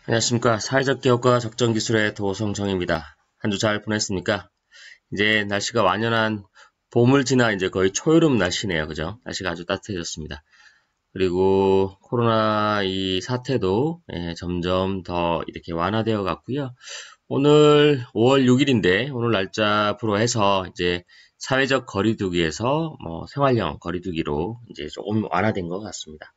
안녕하십니까. 사회적 기업과 적정 기술의 도성정입니다. 한 주 잘 보냈습니까? 이제 날씨가 완연한 봄을 지나 이제 거의 초여름 날씨네요. 그죠? 날씨가 아주 따뜻해졌습니다. 그리고 코로나 이 사태도 점점 더 이렇게 완화되어 갔고요. 오늘 5월 6일인데 오늘 날짜로 해서 이제 사회적 거리두기에서 뭐 생활형 거리두기로 이제 조금 완화된 것 같습니다.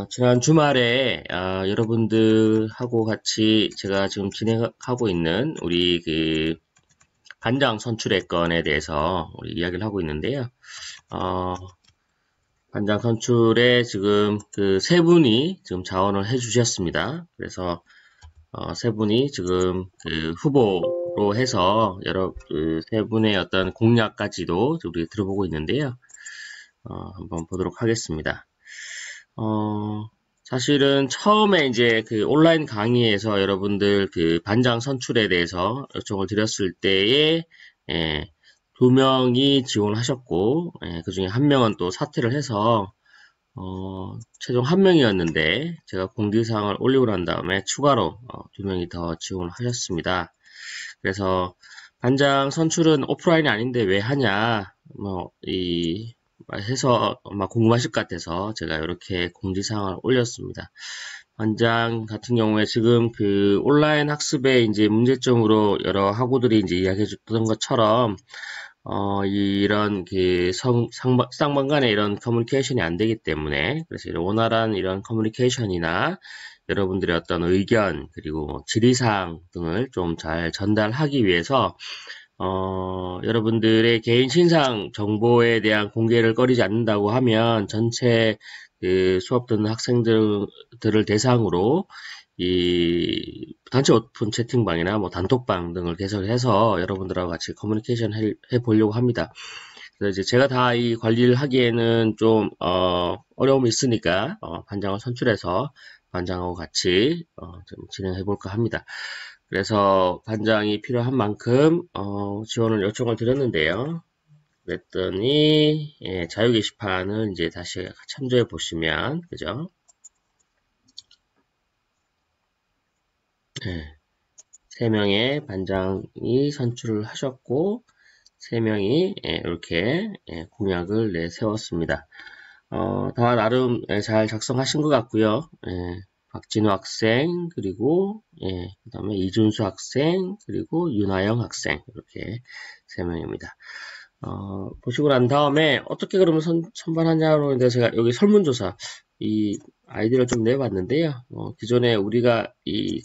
지난 주말에 여러분들하고 같이 제가 지금 진행하고 있는 우리 그 반장 선출의 건에 대해서 우리 이야기를 하고 있는데요. 어, 반장 선출에 지금 그 세 분이 지금 자원을 해주셨습니다. 그래서 세 분이 지금 그 후보로 해서 여러 그 세 분의 어떤 공약까지도 우리 들어보고 있는데요. 한번 보도록 하겠습니다. 사실은 처음에 이제 그 온라인 강의에서 여러분들 그 반장 선출에 대해서 요청을 드렸을 때에, 예, 두 명이 지원하셨고, 그 중에 한 명은 또 사퇴를 해서, 최종 한 명이었는데, 제가 공지사항을 올리고 난 다음에 추가로 두 명이 더 지원을 하셨습니다. 그래서 반장 선출은 오프라인이 아닌데 왜 하냐, 해서 아마 궁금하실 것 같아서 제가 이렇게 공지사항을 올렸습니다. 반장 같은 경우에 지금 그 온라인 학습의 이제 문제점으로 여러 학우들이 이제 이야기해 줬던 것처럼 이런 그 쌍방 간의 이런 커뮤니케이션이 안 되기 때문에 그래서 이런 원활한 이런 커뮤니케이션이나 여러분들의 어떤 의견 그리고 뭐 질의사항 등을 좀 잘 전달하기 위해서 여러분들의 개인 신상 정보에 대한 공개를 꺼리지 않는다고 하면 전체 그 수업 듣는 학생들을 대상으로 이 단체 오픈 채팅방이나 뭐 단톡방 등을 개설해서 여러분들하고 같이 커뮤니케이션 해 보려고 합니다. 그래서 이제 제가 다 이 관리를 하기에는 좀 어려움이 있으니까 반장을 선출해서 반장하고 같이 좀 진행해 볼까 합니다. 그래서 반장이 필요한 만큼 지원을 요청을 드렸는데요. 그랬더니 자유 게시판을 이제 다시 참조해 보시면 그죠? 네, 3명의 반장이 선출을 하셨고 3명이 이렇게 공약을 내세웠습니다. 다 나름 잘 작성하신 것 같고요. 박진우 학생, 그리고 그 다음에 이준수 학생, 그리고 윤하영 학생 이렇게 3명입니다. 보시고 난 다음에 어떻게 그러면 선발하냐로 인해서 제가 여기 설문조사 이 아이디를 좀 내봤는데요. 기존에 우리가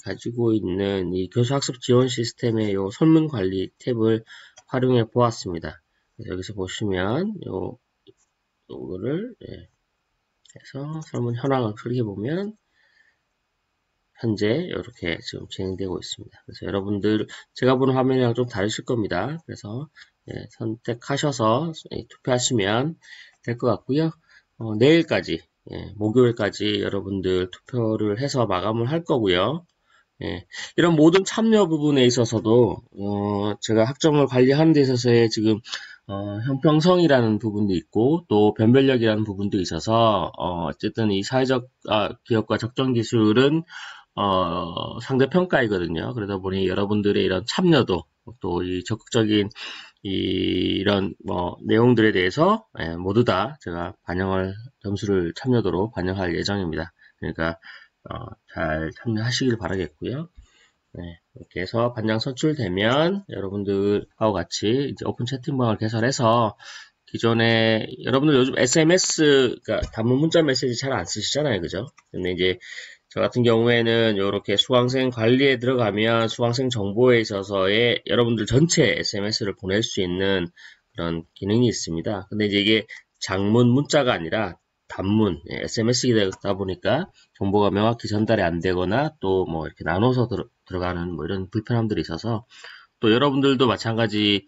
가지고 있는 이 교수학습 지원 시스템의 요 설문관리 탭을 활용해 보았습니다. 여기서 보시면 요거를 해서 설문 현황을 클릭해 보면 현재 이렇게 지금 진행되고 있습니다. 그래서 여러분들 제가 보는 화면이랑 좀 다르실 겁니다. 그래서 선택하셔서 투표하시면 될 것 같고요. 내일까지 목요일까지 여러분들 투표를 해서 마감을 할 거고요. 이런 모든 참여 부분에 있어서도 제가 학점을 관리하는 데 있어서의 지금 형평성이라는 부분도 있고 또 변별력이라는 부분도 있어서 어쨌든 이 사회적 기업과 적정 기술은 상대 평가이거든요. 그러다 보니 여러분들의 이런 참여도 또 이 적극적인 이런 뭐 내용들에 대해서 모두 다 제가 점수를 참여도로 반영할 예정입니다. 그러니까 잘 참여하시길 바라겠고요. 네, 이렇게 해서 반장 선출되면 여러분들하고 같이 이제 오픈 채팅방을 개설해서 기존에 여러분들 요즘 SMS, 그러니까 단문 문자 메시지 잘 안 쓰시잖아요, 그죠? 근데 이제 저 같은 경우에는 이렇게 수강생 관리에 들어가면 수강생 정보에 있어서의 여러분들 전체 SMS를 보낼 수 있는 그런 기능이 있습니다. 근데 이제 이게 장문 문자가 아니라 단문, SMS이다 보니까 정보가 명확히 전달이 안 되거나 또 뭐 이렇게 나눠서 들어가는 뭐 이런 불편함들이 있어서 또 여러분들도 마찬가지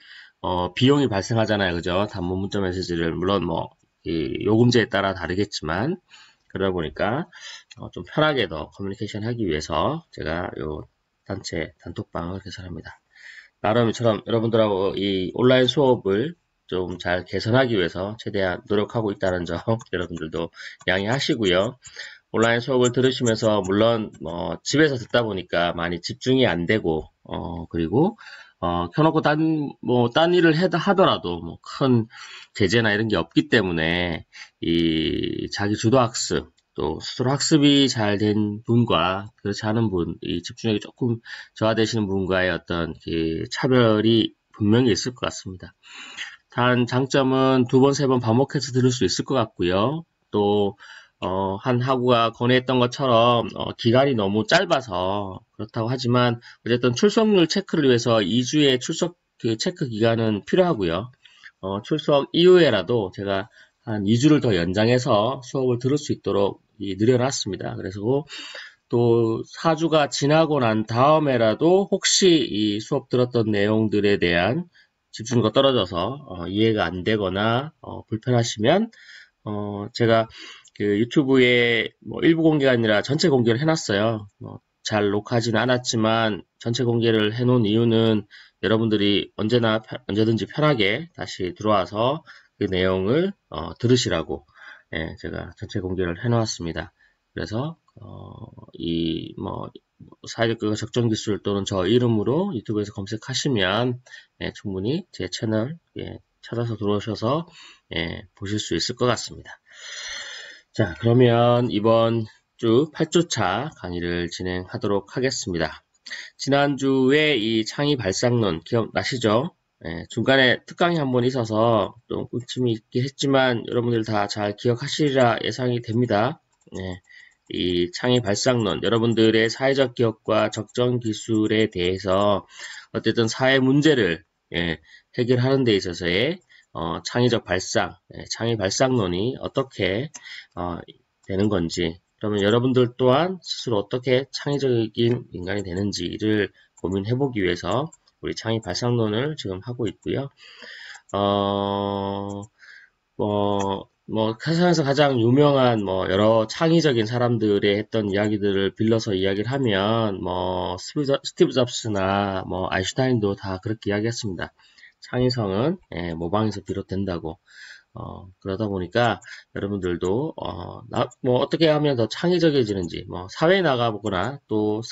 비용이 발생하잖아요. 그죠? 단문 문자 메시지를 물론 뭐 요금제에 따라 다르겠지만 그러다 보니까 좀 편하게 더 커뮤니케이션 하기 위해서 제가 요 단체 단톡방을 개설합니다. 나름처럼 여러분들하고 이 온라인 수업을 좀 잘 개선하기 위해서 최대한 노력하고 있다는 점 여러분들도 양해하시고요. 온라인 수업을 들으시면서 물론 집에서 듣다 보니까 많이 집중이 안 되고 그리고 켜놓고 딴 일을 하더라도 뭐 큰 제재나 이런 게 없기 때문에 이 자기 주도 학습 또 스스로 학습이 잘 된 분과 그렇지 않은 분, 이 집중력이 조금 저하되시는 분과의 어떤 그 차별이 분명히 있을 것 같습니다. 단 장점은 두 번, 세 번 반복해서 들을 수 있을 것 같고요. 또 한 학우가 권해했던 것처럼 기간이 너무 짧아서 그렇다고 하지만 어쨌든 출석률 체크를 위해서 2주의 출석 그 체크 기간은 필요하고요. 출석 이후에라도 제가 한 2주를 더 연장해서 수업을 들을 수 있도록 늘려놨습니다. 그래서 또 4주가 지나고 난 다음에라도 혹시 이 수업 들었던 내용들에 대한 집중도가 떨어져서 이해가 안 되거나 불편하시면 제가 그 유튜브에 뭐 일부 공개가 아니라 전체 공개를 해놨어요. 잘 녹화하지는 않았지만 전체 공개를 해놓은 이유는 여러분들이 언제든지 편하게 다시 들어와서 그 내용을 들으시라고 제가 전체 공개를 해놓았습니다. 그래서 사회적 적정 기술 또는 저 이름으로 유튜브에서 검색하시면 충분히 제 채널 찾아서 들어오셔서 보실 수 있을 것 같습니다. 자, 그러면 이번 주 8주차 강의를 진행하도록 하겠습니다. 지난주에 이 창의 발상론 기억나시죠? 중간에 특강이 한번 있어서 좀 꿀침이 있긴 했지만 여러분들 다 잘 기억하시리라 예상이 됩니다. 이 창의 발상론, 여러분들의 사회적 기업과 적정 기술에 대해서 어쨌든 사회 문제를 해결하는 데 있어서의 창의적 발상, 창의 발상론이 어떻게 되는 건지, 그러면 여러분들 또한 스스로 어떻게 창의적인 인간이 되는지를 고민해보기 위해서 우리 창의 발상론을 지금 하고 있고요. 세상에서 가장 유명한 여러 창의적인 사람들의 했던 이야기들을 빌려서 이야기를 하면 스티브 잡스나 아인슈타인도 다 그렇게 이야기했습니다. 창의성은 모방에서 비롯된다고. 그러다 보니까 여러분들도 어떻게 하면 더 창의적이지는지 사회에 나가보거나 또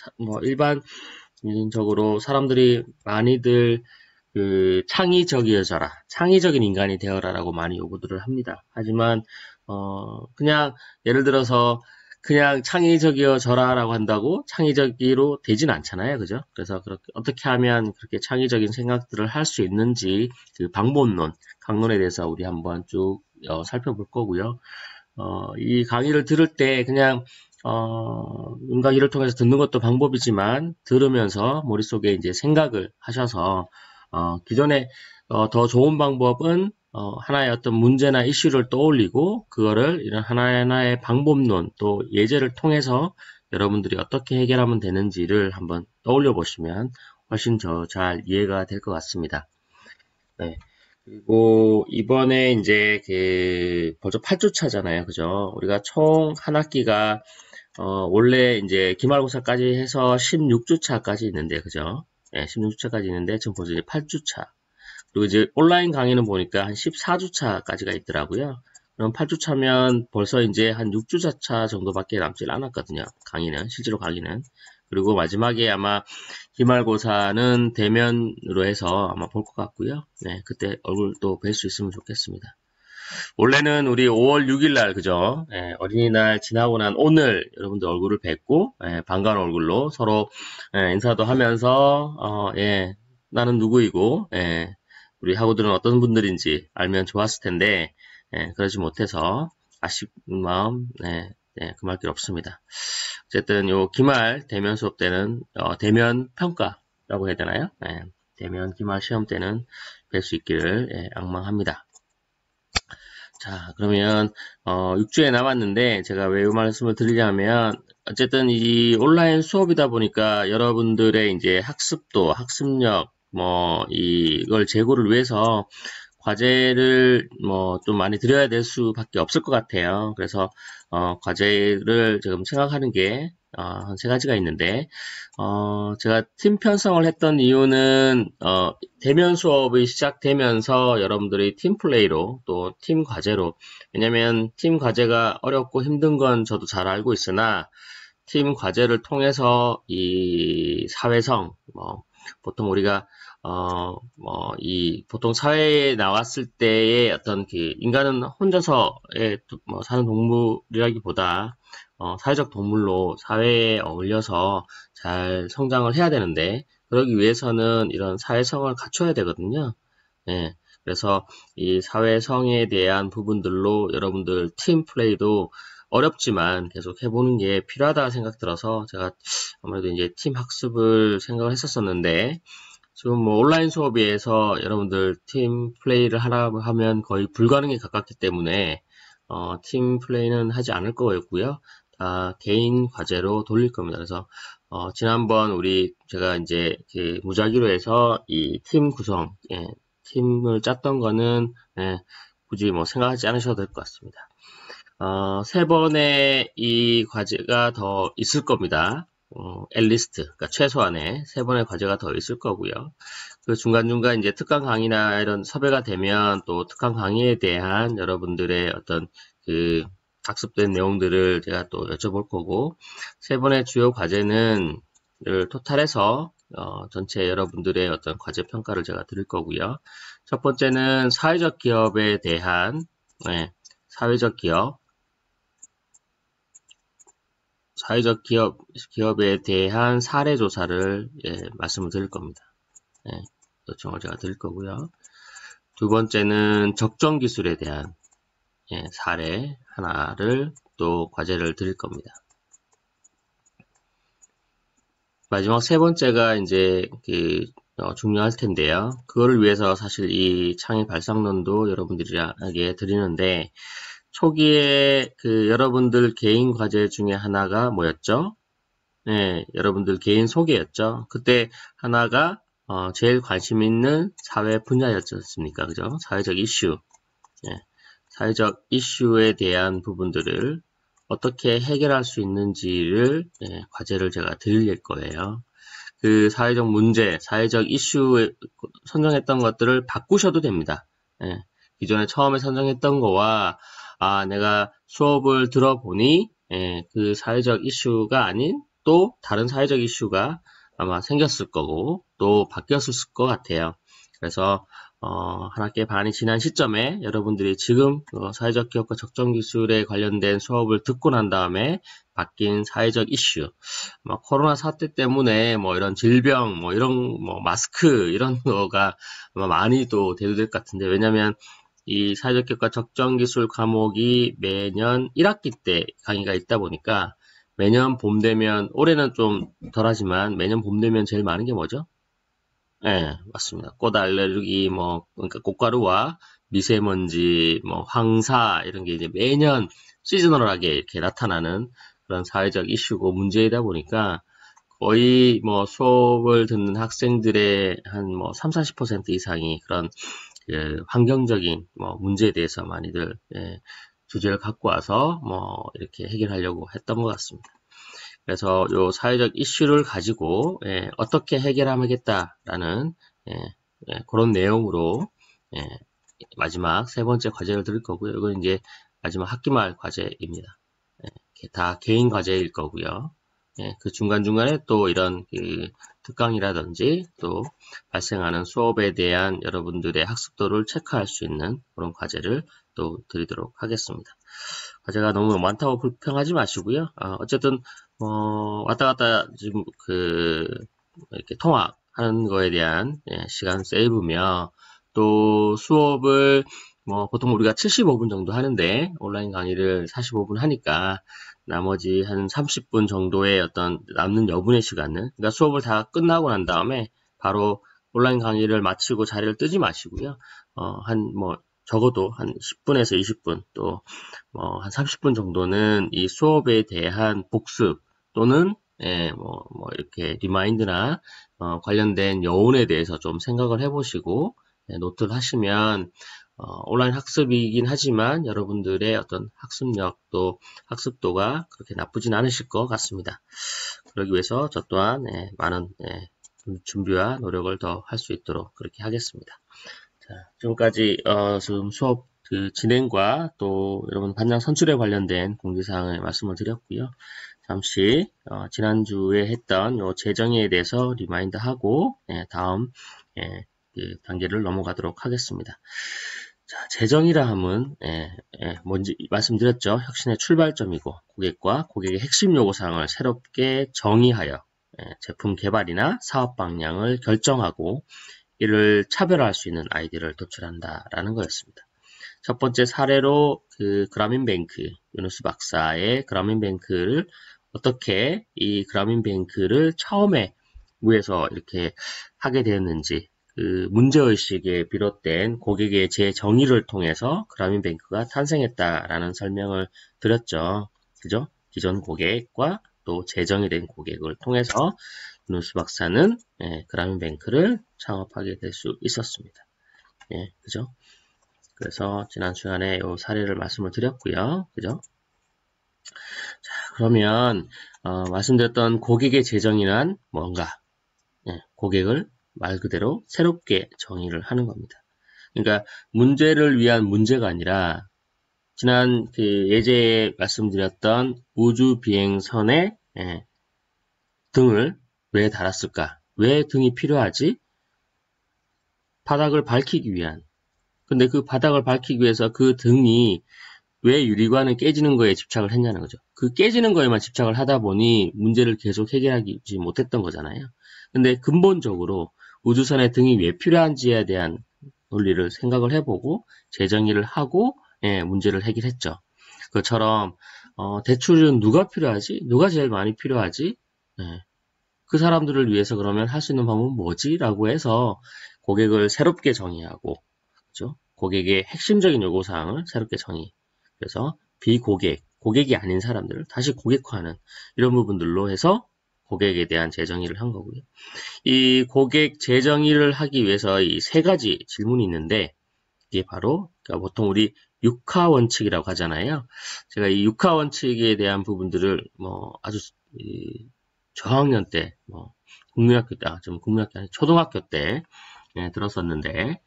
일반적으로 사람들이 많이들 창의적이어져라, 창의적인 인간이 되어라라고 많이 요구들을 합니다. 하지만 그냥 예를 들어서 그냥 창의적이어져라라고 한다고 창의적으로 되진 않잖아요, 그죠? 그래서 그렇게 어떻게 하면 그렇게 창의적인 생각들을 할 수 있는지 그 방법론, 강론에 대해서 우리 한번 쭉 살펴볼 거고요. 이 강의를 들을 때 그냥 음악기를 통해서 듣는 것도 방법이지만 들으면서 머릿속에 이제 생각을 하셔서 기존에 더 좋은 방법은 하나의 어떤 문제나 이슈를 떠올리고 그거를 이런 하나하나의 방법론 또 예제를 통해서 여러분들이 어떻게 해결하면 되는지를 한번 떠올려 보시면 훨씬 더 잘 이해가 될 것 같습니다. 네. 그리고 이번에 이제 벌써 8주차잖아요. 그죠? 우리가 총 한 학기가 원래 이제 기말고사까지 해서 16주차까지 있는데, 그죠? 16주차까지 있는데, 지금 벌써 이제 8주차. 그리고 이제 온라인 강의는 보니까 한 14주차까지가 있더라고요. 그럼 8주차면 벌써 이제 한 6주차 정도밖에 남질 않았거든요. 실제로 강의는. 그리고 마지막에 아마 기말고사는 대면으로 해서 아마 볼 것 같고요. 그때 얼굴도 뵐 수 있으면 좋겠습니다. 원래는 우리 5월 6일 그죠? 어린이날 지나고 난 오늘 여러분들 얼굴을 뵙고, 반가운 얼굴로 서로, 인사도 하면서, 나는 누구이고, 우리 학우들은 어떤 분들인지 알면 좋았을 텐데, 그러지 못해서 아쉬운 마음, 금할 길 없습니다. 어쨌든 요 기말 대면 수업 때는, 대면 평가라고 해야 되나요? 대면 기말 시험 때는 뵐 수 있기를 앙망합니다. 자, 그러면 6주에 남았는데 제가 왜 이 말씀을 드리냐면 어쨌든 이 온라인 수업이다 보니까 여러분들의 이제 학습도, 학습력 이걸 제고를 위해서 과제를 좀 많이 드려야 될 수밖에 없을 것 같아요. 그래서 과제를 지금 생각하는 게 한 세 가지가 있는데, 제가 팀 편성을 했던 이유는, 대면 수업이 시작되면서 여러분들이 팀 플레이로 또 팀 과제로, 왜냐면 팀 과제가 어렵고 힘든 건 저도 잘 알고 있으나, 팀 과제를 통해서 이 사회성, 보통 우리가 보통 사회에 나왔을 때의 어떤 인간은 혼자서 사는 동물이라기보다 사회적 동물로 사회에 어울려서 잘 성장을 해야 되는데, 그러기 위해서는 이런 사회성을 갖춰야 되거든요. 예. 그래서 이 사회성에 대한 부분들로 여러분들 팀 플레이도 어렵지만 계속 해보는 게 필요하다 생각 들어서 제가 아무래도 이제 팀 학습을 생각을 했었었는데, 지금 뭐 온라인 수업에서 여러분들 팀 플레이를 하라고 하면 거의 불가능에 가깝기 때문에 팀 플레이는 하지 않을 거였고요. 다 개인 과제로 돌릴 겁니다. 그래서 지난번 제가 이제 무작위로 해서 이 팀 구성, 팀을 짰던 거는 굳이 뭐 생각하지 않으셔도 될 것 같습니다. 3번의 이 과제가 더 있을 겁니다. 앨리스트, 그러니까 최소한의 3번의 과제가 더 있을 거고요. 그 중간중간 이제 특강 강의나 이런 섭외가 되면 또 특강 강의에 대한 여러분들의 어떤 학습된 내용들을 제가 또 여쭤볼 거고, 3번의 주요 과제는 토탈해서 전체 여러분들의 어떤 과제 평가를 제가 드릴 거고요. 첫 번째는 사회적 기업에 대한 사회적 기업에 대한 사례 조사를 말씀을 드릴 겁니다. 요청을 제가 드릴 거고요. 두 번째는 적정 기술에 대한 사례 하나를 또 과제를 드릴 겁니다. 마지막 세 번째가 이제 중요할 텐데요. 그거를 위해서 사실 이 창의 발상론도 여러분들에게 드리는데, 초기에 여러분들 개인 과제 중에 하나가 뭐였죠? 여러분들 개인 소개였죠. 그때 하나가 제일 관심 있는 사회 분야였지 않습니까? 그죠? 사회적 이슈. 사회적 이슈에 대한 부분들을 어떻게 해결할 수 있는지를 과제를 제가 드릴 거예요. 그 사회적 문제, 사회적 이슈에 선정했던 것들을 바꾸셔도 됩니다. 기존에 처음에 선정했던 거와 내가 수업을 들어보니 그 사회적 이슈가 아닌 또 다른 사회적 이슈가 아마 생겼을 거고 또 바뀌었을 것 같아요. 그래서 한 학기 반이 지난 시점에 여러분들이 지금 사회적 기업과 적정 기술에 관련된 수업을 듣고 난 다음에 바뀐 사회적 이슈, 코로나 사태 때문에 이런 질병, 이런 마스크 이런 거가 아마 많이 또 대두될 것 같은데, 왜냐면 이 사회적 기업과 적정 기술 과목이 매년 1학기 때 강의가 있다 보니까 매년 봄 되면, 올해는 좀 덜하지만 매년 봄 되면 제일 많은 게 뭐죠? 맞습니다. 꽃 알레르기, 그러니까 꽃가루와 미세먼지, 황사, 이런 게 이제 매년 시즈널하게 이렇게 나타나는 그런 사회적 이슈고 문제이다 보니까 거의 수업을 듣는 학생들의 한 30-40% 이상이 그런 환경적인 문제에 대해서 많이들 주제를 갖고 와서 이렇게 해결하려고 했던 것 같습니다. 그래서 요 사회적 이슈를 가지고 어떻게 해결하겠다라는 그런 내용으로 마지막 세 번째 과제를 드릴 거고요. 이건 이제 마지막 학기말 과제입니다. 다 개인 과제일 거고요. 그 중간중간에 또 이런 특강이라든지 또 발생하는 수업에 대한 여러분들의 학습도를 체크할 수 있는 그런 과제를 또 드리도록 하겠습니다. 과제가 너무 많다고 불평하지 마시고요. 어쨌든 왔다 갔다 지금 이렇게 통학하는 거에 대한 시간 세이브며, 또 수업을 보통 우리가 75분 정도 하는데 온라인 강의를 45분 하니까 나머지 한 30분 정도의 어떤 남는 여분의 시간은, 그러니까 수업을 다 끝나고 난 다음에 바로 온라인 강의를 마치고 자리를 뜨지 마시고요. 적어도 한 10분에서 20분 또 한 30분 정도는 이 수업에 대한 복습 또는 이렇게 리마인드나 관련된 여운에 대해서 좀 생각을 해보시고 노트를 하시면 온라인 학습이긴 하지만 여러분들의 어떤 학습력 또 학습도가 그렇게 나쁘진 않으실 것 같습니다. 그러기 위해서 저 또한 많은 준비와 노력을 더 할 수 있도록 그렇게 하겠습니다. 자, 지금까지 지금 수업 그 진행과 또 여러분 반장 선출에 관련된 공지사항을 말씀을 드렸고요. 잠시 지난주에 했던 요 재정의에 대해서 리마인드하고 다음 그 단계를 넘어가도록 하겠습니다. 자, 재정의라 함은 뭔지 말씀드렸죠. 혁신의 출발점이고 고객과 고객의 핵심 요구사항을 새롭게 정의하여 제품 개발이나 사업 방향을 결정하고 이를 차별화할 수 있는 아이디어를 도출한다라는 거였습니다. 첫 번째 사례로 그 그라민뱅크 유누스 박사의 그라민뱅크를 어떻게 이 그라민뱅크를 처음에 위에서 이렇게 하게 되었는지 그 문제의식에 비롯된 고객의 재정의를 통해서 그라민뱅크가 탄생했다라는 설명을 드렸죠. 그죠? 기존 고객과 또 재정의된 고객을 통해서 유누스 박사는 그라민뱅크를 창업하게 될 수 있었습니다. 그죠? 그래서 지난 시간에 이 사례를 말씀을 드렸고요. 그죠? 자, 그러면 말씀드렸던 고객의 재정의란 뭔가? 고객을 말 그대로 새롭게 정의를 하는 겁니다. 그러니까 문제를 위한 문제가 아니라 지난 그 예제에 말씀드렸던 우주 비행선의 등을 왜 달았을까? 왜 등이 필요하지? 바닥을 밝히기 위한. 근데 그 바닥을 밝히기 위해서 그 등이 왜 유리관은 깨지는 거에 집착을 했냐는 거죠. 그 깨지는 거에만 집착을 하다 보니 문제를 계속 해결하지 못했던 거잖아요. 근데 근본적으로 우주선의 등이 왜 필요한지에 대한 논리를 생각을 해보고 재정의를 하고 문제를 해결했죠. 그처럼 대출은 누가 필요하지? 누가 제일 많이 필요하지? 그 사람들을 위해서 그러면 할 수 있는 방법은 뭐지? 라고 해서 고객을 새롭게 정의하고 그죠? 고객의 핵심적인 요구사항을 새롭게 정의. 그래서 고객이 아닌 사람들을 다시 고객화하는 이런 부분들로 해서 고객에 대한 재정의를 한 거고요. 이 고객 재정의를 하기 위해서 이 세 가지 질문이 있는데 이게 바로 그러니까 보통 우리 육하 원칙이라고 하잖아요. 제가 이 육하 원칙에 대한 부분들을 아주 저학년 때 국민학교 때 국민학교 아니 초등학교 때 들었었는데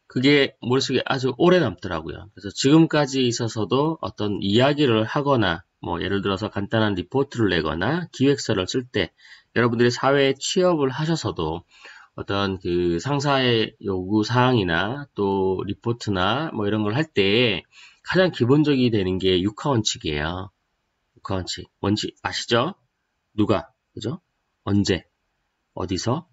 그게 머릿속에 아주 오래 남더라고요. 그래서 지금까지 있어서도 어떤 이야기를 하거나 예를 들어서 간단한 리포트를 내거나 기획서를 쓸 때 여러분들이 사회에 취업을 하셔서도 어떤 그 상사의 요구 사항이나 또 리포트나 이런 걸 할 때 가장 기본적이 되는 게 육하 원칙이에요. 육하 원칙. 뭔지 아시죠? 누가, 그죠? 언제, 어디서,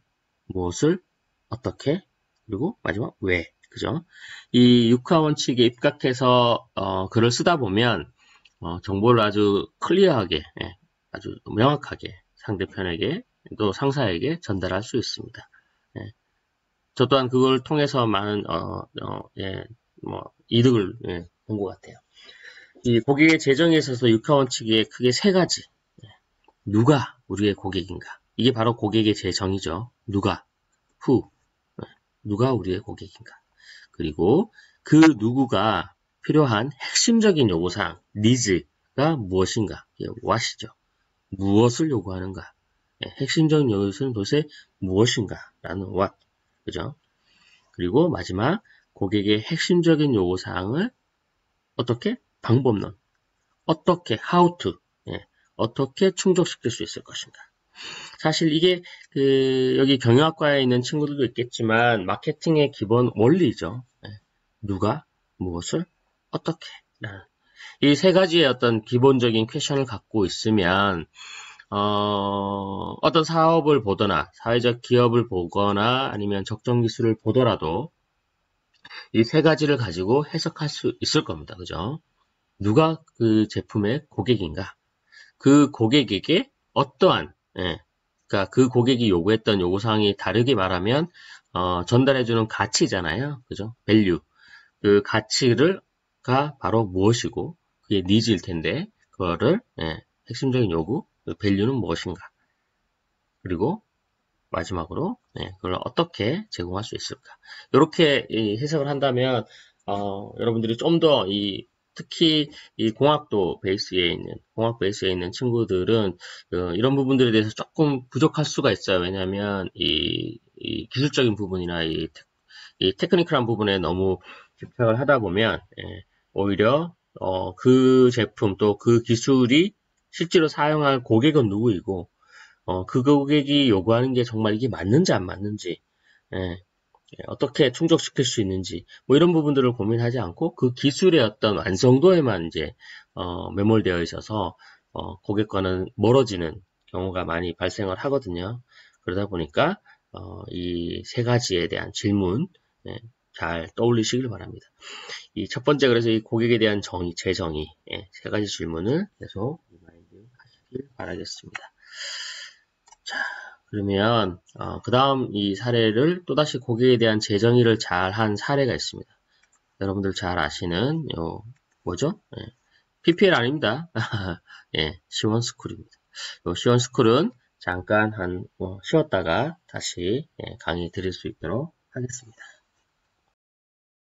무엇을, 어떻게, 그리고 마지막 왜. 그죠? 이 육하 원칙에 입각해서 글을 쓰다 보면 정보를 아주 클리어하게, 아주 명확하게 상대편에게 또 상사에게 전달할 수 있습니다. 저 또한 그걸 통해서 많은 이득을 본 것 같아요. 이 고객의 재정에 있어서 육하 원칙에 크게 세 가지. 누가 우리의 고객인가? 이게 바로 고객의 재정의죠. 누가, who, 누가 우리의 고객인가? 그리고 그 누구가 필요한 핵심적인 요구사항, needs가 무엇인가? what이죠. 무엇을 요구하는가? 핵심적인 요구는 도대체 무엇인가? 라는 what. 그죠? 그리고 마지막, 고객의 핵심적인 요구사항을 어떻게? 방법론. 어떻게? how to. 어떻게 충족시킬 수 있을 것인가? 사실 이게 여기 경영학과에 있는 친구들도 있겠지만 마케팅의 기본 원리죠. 누가, 무엇을, 어떻게 라는 이 세 가지의 어떤 기본적인 퀘션을 갖고 있으면 어떤 사업을 보거나 사회적 기업을 보거나 아니면 적정 기술을 보더라도 이 세 가지를 가지고 해석할 수 있을 겁니다. 그죠? 누가 그 제품의 고객인가? 그 고객에게 어떠한 그러니까 그 고객이 요구했던 요구사항이 다르게 말하면 전달해주는 가치잖아요. 그죠? value. 그 가치가 바로 무엇이고 그게 니즈일 텐데 그거를 핵심적인 요구, 그 value는 무엇인가? 그리고 마지막으로 그걸 어떻게 제공할 수 있을까? 이렇게 해석을 한다면 여러분들이 좀 더 특히 이 공학 베이스에 있는 친구들은 이런 부분들에 대해서 조금 부족할 수가 있어요. 왜냐하면 이 기술적인 부분이나 이 테크니컬한 부분에 너무 집착을 하다 보면 오히려 그 제품 또 그 기술이 실제로 사용할 고객은 누구이고 그 고객이 요구하는 게 정말 이게 맞는지 안 맞는지 예, 어떻게 충족시킬 수 있는지 뭐 이런 부분들을 고민하지 않고 그 기술의 어떤 완성도에만 이제 매몰되어 있어서 고객과는 멀어지는 경우가 많이 발생을 하거든요. 그러다 보니까 이 세 가지에 대한 질문 잘 떠올리시길 바랍니다. 이 첫 번째 그래서 이 고객에 대한 재정의 세 가지 질문을 계속 리마인드 하시길 바라겠습니다. 자, 그러면 그 다음 이 사례를 또다시 고객에 대한 재정의를 잘 한 사례가 있습니다. 여러분들 잘 아시는 뭐죠? PPL 아닙니다. 예, 시원스쿨입니다. 시원스쿨은 잠깐 쉬었다가 다시 강의 드릴 수 있도록 하겠습니다.